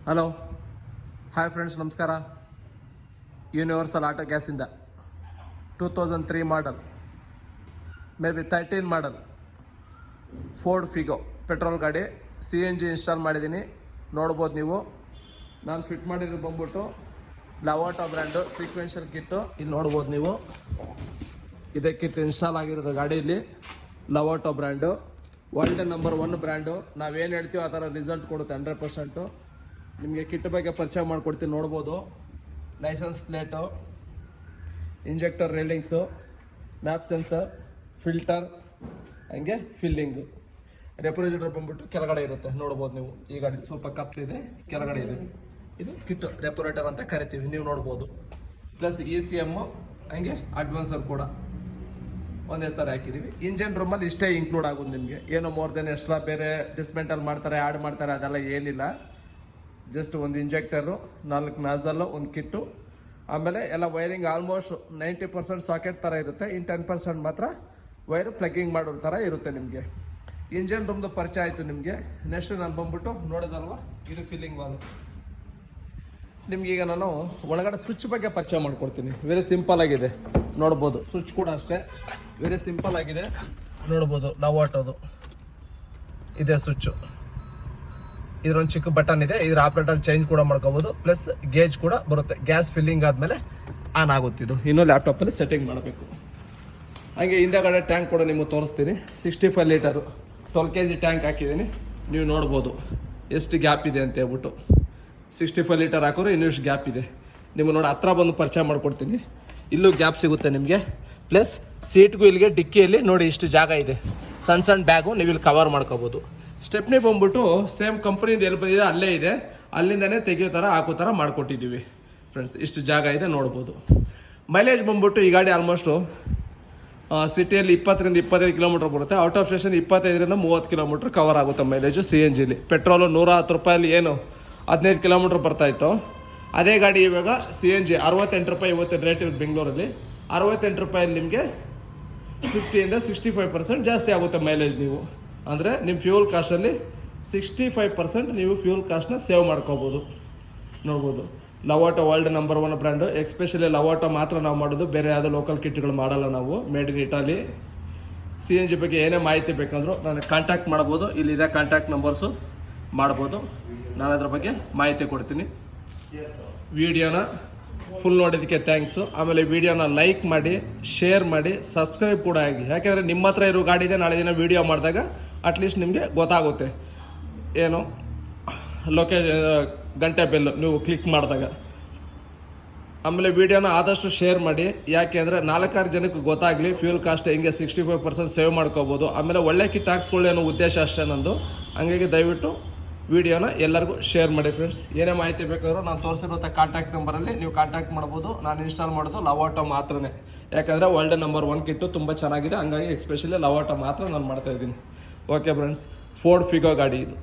Hello hi friends, ನಮಸ್ಕಾರ. Universal auto ಗ್ಯಾಸಿಂದ 2003 model, maybe 13 model Ford Figo petrol ಗಾಡಿ CNG install ಮಾಡಿದ್ದೀನಿ. ನೋಡ್ಬೋದು ನೀವು. ನಾನು ಫಿಟ್ ಮಾಡಿರೋ ಬಂದ್ಬಿಟ್ಟು ಲವಾಟೋ ಬ್ರ್ಯಾಂಡು ಸೀಕ್ವೆನ್ಷಿಯಲ್ ಕಿಟ್ಟು. ಇಲ್ಲಿ ನೋಡ್ಬೋದು ನೀವು, ಇದೇ ಕಿಟ್ ಇನ್ಸ್ಟಾಲ್ ಆಗಿರೋದು ಗಾಡೀಲಿ. ಲವಾಟೋ ಬ್ರ್ಯಾಂಡು ವರ್ಲ್ಡ್ ನಂಬರ್ 1 ಬ್ರ್ಯಾಂಡು. ನಾವೇನು ಹೇಳ್ತೀವೋ ಆ ಥರ ರಿಸಲ್ಟ್ ಕೊಡುತ್ತೆ 100%. ನಿಮಗೆ ಕಿಟ್ ಬಗ್ಗೆ ಪರಿಚಯ ಮಾಡಿಕೊಡ್ತೀನಿ. ನೋಡ್ಬೋದು license plate, injector railings, map sensor, filter, ಹಂಗೆ ಫಿಲ್ಲಿಂಗು. ರೆಫ್ರಿಜರೇಟರ್ ಬಂದ್ಬಿಟ್ಟು ಕೆಳಗಡೆ ಇರುತ್ತೆ. ನೋಡ್ಬೋದು ನೀವು. ಈ ಗಾಡಿ ಸ್ವಲ್ಪ ಕತ್ತಲಿದೆ, ಕೆಳಗಡೆ ಇದೆ. ಇದು ಕಿಟ್ ರೆಫ್ರಿಜರೇಟರ್ ಅಂತ ಕರಿತೀವಿ, ನೀವು ನೋಡ್ಬೋದು. ಪ್ಲಸ್ ECM ಹಂಗೆ ಅಡ್ವಾನ್ಸರ್ ಕೂಡ ಒಂದೇ ಸಾರಿ ಹಾಕಿದ್ದೀವಿ. ಇಂಜನ್ ರೂಮಲ್ಲಿ ಇಷ್ಟೇ ಇನ್ಕ್ಲೂಡ್ ಆಗೋದು ನಿಮಗೆ. ಏನೋ ಮೋರ್ ದೆನ್ ಎಕ್ಸ್ಟ್ರಾ ಬೇರೆ ಡಿಸ್ಮೆಂಟಲ್ ಮಾಡ್ತಾರೆ, ಆ್ಯಡ್ ಮಾಡ್ತಾರೆ, ಅದೆಲ್ಲ ಏನಿಲ್ಲ. ಜಸ್ಟ್ ಒಂದು ಇಂಜೆಕ್ಟರು, 4 ನಾಜಲ್ಲು, ಒಂದು ಕಿಟ್ಟು, ಆಮೇಲೆ ಎಲ್ಲ ವೈರಿಂಗ್ ಆಲ್ಮೋಸ್ಟ್ 90% ಸಾಕೆಟ್ ಥರ ಇರುತ್ತೆ. ಇನ್ನು 10% ಮಾತ್ರ ವೈರ್ ಪ್ಲಗ್ಗಿಂಗ್ ಮಾಡೋ ಥರ ಇರುತ್ತೆ ನಿಮಗೆ. ಇಂಜನ್ ರೂಮ್ದು ಪರಿಚಯ ಆಯಿತು ನಿಮಗೆ. ನೆಕ್ಸ್ಟ್ ನಾನು ಬಂದ್ಬಿಟ್ಟು ನೋಡೋದಲ್ವ, ಇದು ಫಿಲ್ಲಿಂಗ್ ವಾಲು. ನಿಮ್ಗೀಗ ನಾನು ಒಳಗಡೆ ಸ್ವಿಚ್ ಬಗ್ಗೆ ಪರಿಚಯ ಮಾಡ್ಕೊಡ್ತೀನಿ. ವೆರಿ ಸಿಂಪಲ್ ಆಗಿದೆ, ನೋಡ್ಬೋದು. ಸ್ವಿಚ್ ಕೂಡ ಅಷ್ಟೇ ವೆರಿ ಸಿಂಪಲ್ ಆಗಿದೆ, ನೋಡ್ಬೋದು. ಲವಾಟೋದು ಇದೆ ಸ್ವಿಚ್ಚು. ಇದರೊಂದು ಚಿಕ್ಕ ಬಟನ್ ಇದೆ, ಇದ್ರ ಆಪರೇಟರ್ ಚೇಂಜ್ ಕೂಡ ಮಾಡ್ಕೋಬೋದು. ಪ್ಲಸ್ ಗೇಜ್ ಕೂಡ ಬರುತ್ತೆ. ಗ್ಯಾಸ್ ಫಿಲ್ಲಿಂಗ್ ಆದಮೇಲೆ ಆನ್ ಆಗುತ್ತಿದ್ದು. ಇನ್ನೂ ಲ್ಯಾಪ್ಟಾಪಲ್ಲಿ ಸೆಟ್ಟಿಂಗ್ ಮಾಡಬೇಕು. ಹಾಗೆ ಹಿಂದೆಗಡೆ ಟ್ಯಾಂಕ್ ಕೂಡ ನಿಮಗೆ ತೋರಿಸ್ತೀನಿ. 65 ಲೀಟರು 12 kg ಟ್ಯಾಂಕ್ ಹಾಕಿದ್ದೀನಿ. ನೀವು ನೋಡ್ಬೋದು ಎಷ್ಟು ಗ್ಯಾಪ್ ಇದೆ ಅಂತ ಹೇಳ್ಬಿಟ್ಟು. 65 ಲೀಟರ್ ಹಾಕೋರು ಇನ್ನೂ ಇಷ್ಟು ಗ್ಯಾಪ್ ಇದೆ. ನಿಮಗೆ ನೋಡಿ ಹತ್ರ ಬಂದು ಪರಿಚಯ ಮಾಡ್ಕೊಡ್ತೀನಿ. ಇಲ್ಲೂ ಗ್ಯಾಪ್ ಸಿಗುತ್ತೆ ನಿಮಗೆ. ಪ್ಲಸ್ ಸೀಟ್ಗೂ ಇಲ್ಲಿಗೆ ಡಿಕ್ಕಿಯಲ್ಲಿ ನೋಡಿ ಇಷ್ಟು ಜಾಗ ಇದೆ. ಸಣ್ಣ ಸಣ್ಣ ಬ್ಯಾಗು ನೀವು ಇಲ್ಲಿ ಕವರ್ ಮಾಡ್ಕೋಬೋದು. ಸ್ಟೆಪ್ನಿ ಬಂದ್ಬಿಟ್ಟು ಸೇಮ್ ಕಂಪ್ನಿದು ಎಲ್ಲಿ ಬಂದಿದೆ ಅಲ್ಲೇ ಇದೆ, ಅಲ್ಲಿಂದನೇ ತೆಗಿಯೋ ಥರ ಹಾಕೋ ಥರ ಮಾಡಿಕೊಟ್ಟಿದ್ದೀವಿ ಫ್ರೆಂಡ್ಸ್. ಇಷ್ಟು ಜಾಗ ಇದೆ, ನೋಡ್ಬೋದು. ಮೈಲೇಜ್ ಬಂದ್ಬಿಟ್ಟು ಈ ಗಾಡಿ ಆಲ್ಮೋಸ್ಟು ಸಿಟಿಯಲ್ಲಿ 20ರಿಂದ 25 ಕಿಲೋಮೀಟ್ರ್ ಬರುತ್ತೆ. ಔಟ್ ಆಫ್ ಸ್ಟೇಷನ್ 25ರಿಂದ 30 ಕಿಲೋಮೀಟ್ರ್ ಕವರ್ ಆಗುತ್ತೆ ಮೈಲೇಜು CNGಲಿ. ಪೆಟ್ರೋಲು 110 ರೂಪಾಯಲ್ಲಿ ಏನು 15 ಕಿಲೋಮೀಟ್ರ್ ಬರ್ತಾಯಿತ್ತು, ಅದೇ ಗಾಡಿ ಇವಾಗ CNG 68 ರೂಪಾಯಿ ಇವತ್ತಿನ ರೇಟ್ ಇರುತ್ತೆ ಬೆಂಗಳೂರಲ್ಲಿ. 68 ರೂಪಾಯಲ್ಲಿ ನಿಮಗೆ 50ಯಿಂದ 65% ಜಾಸ್ತಿ ಆಗುತ್ತೆ ಮೈಲೇಜ್. ನೀವು ಅಂದರೆ ನಿಮ್ಮ ಫ್ಯೂಲ್ ಕಾಸ್ಟಲ್ಲಿ 65% ನೀವು ಫ್ಯೂಲ್ ಕಾಸ್ಟ್ನ ಸೇವ್ ಮಾಡ್ಕೋಬೋದು. ನೋಡ್ಬೋದು. ಲವಾಟೋ ವರ್ಲ್ಡ್ ನಂಬರ್ 1 ಬ್ರ್ಯಾಂಡು. ಎಸ್ಪೆಷಲಿ ಲವಾಟೋ ಮಾತ್ರ ನಾವು ಮಾಡೋದು, ಬೇರೆ ಯಾವುದೋ ಲೋಕಲ್ ಕಿಟ್ಗಳು ಮಾಡಲ್ಲ ನಾವು. Made in Italy. CNG ಬಗ್ಗೆ ಏನೇ ಮಾಹಿತಿ ಬೇಕಂದ್ರೂ ನನಗೆ ಕಾಂಟ್ಯಾಕ್ಟ್ ಮಾಡ್ಬೋದು. ಇಲ್ಲಿದೆ ಕಾಂಟ್ಯಾಕ್ಟ್ ನಂಬರ್ಸು, ಮಾಡ್ಬೋದು. ನಾನು ಅದ್ರ ಬಗ್ಗೆ ಮಾಹಿತಿ ಕೊಡ್ತೀನಿ. ವಿಡಿಯೋನ ಫುಲ್ ನೋಡೋದಕ್ಕೆ ಥ್ಯಾಂಕ್ಸು. ಆಮೇಲೆ ವಿಡಿಯೋನ ಲೈಕ್ ಮಾಡಿ, ಶೇರ್ ಮಾಡಿ, ಸಬ್ಸ್ಕ್ರೈಬ್ ಕೂಡ ಆಗಿ. ಯಾಕೆಂದರೆ ನಿಮ್ಮ ಹತ್ರ ಇರೋ ಗಾಡಿ ಇದೆ, ನಾಳೆ ದಿನ ವೀಡಿಯೋ ಮಾಡಿದಾಗ ಅಟ್ಲೀಸ್ಟ್ ನಿಮಗೆ ಗೊತ್ತಾಗುತ್ತೆ ಏನು ಗಂಟೆ ಬೆಲ್ ನೀವು ಕ್ಲಿಕ್ ಮಾಡಿದಾಗ. ಆಮೇಲೆ ವೀಡಿಯೋನ ಆದಷ್ಟು ಶೇರ್ ಮಾಡಿ. ಯಾಕೆ ಅಂದರೆ 4-6 ಜನಕ್ಕೆ ಗೊತ್ತಾಗಲಿ ಫ್ಯೂಲ್ ಕಾಸ್ಟ್ ಹೆಂಗೆ 65% ಸೇವ್ ಮಾಡ್ಕೋಬೋದು. ಆಮೇಲೆ ಒಳ್ಳೆ ಕಿಟ್ ಹಾಕ್ಸ್ಕೊಳ್ಳೋ ಉದ್ದೇಶ ಅಷ್ಟೇ ನಂದು. ಹಂಗಾಗಿ ದಯವಿಟ್ಟು ವಿಡಿಯೋನ ಎಲ್ಲರಿಗೂ ಶೇರ್ ಮಾಡಿ ಫ್ರೆಂಡ್ಸ್. ಏನೇ ಮಾಹಿತಿ ಬೇಕಾದರೂ ನಾನು ತೋರಿಸಿರುವಂಥ ಕಾಂಟ್ಯಾಕ್ಟ್ ನಂಬರಲ್ಲಿ ನೀವು ಕಾಂಟ್ಯಾಕ್ಟ್ ಮಾಡ್ಬೋದು. ನಾನು ಇನ್ಸ್ಟಾಲ್ ಮಾಡೋದು ಲವಾಟೋ ಮಾತ್ರನೇ. ಯಾಕಂದರೆ ವರ್ಲ್ಡ್ ನಂಬರ್ 1 ಕಿಟ್ಟು ತುಂಬ ಚೆನ್ನಾಗಿದೆ. ಹಂಗಾಗಿ ಎಸ್ಪೆಷಲಿ ಲವಾಟೋ ಮಾತ್ರ ನಾನು ಮಾಡ್ತಾಯಿದ್ದೀನಿ. ಓಕೆ ಫ್ರೆಂಡ್ಸ್, ಫೋರ್ಡ್ ಫಿಗೋ ಗಾಡಿ ಇದು.